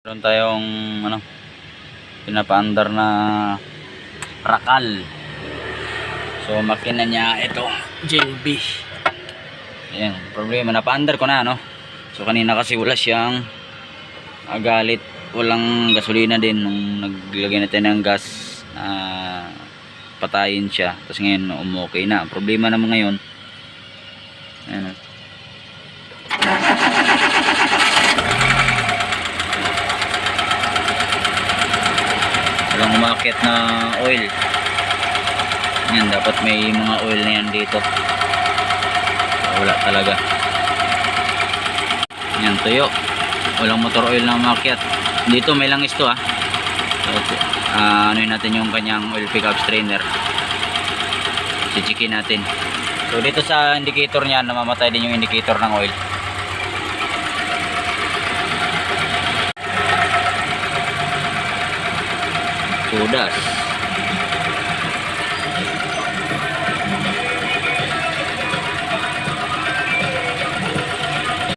Meron tayong pinapaandar na rakal. So makina niya ito, JLB. Ayan, problema napaandar ko na So kanina kasi wala siyang galit, walang gasolina din nung naglagay natin ng gas, patayin siya. Tapos ngayon okay na. Problema naman ngayon, ayan, walang umakit na oil. Yan, dapat may mga oil na yan dito. Wala talaga. Yan, tuyo. Walang motor oil na umakyat. Dito may langis to So, anuin natin yung kanyang oil pickup strainer. Chichikin natin. So dito sa indicator niya, namamatay din yung indicator ng oil. Tudas.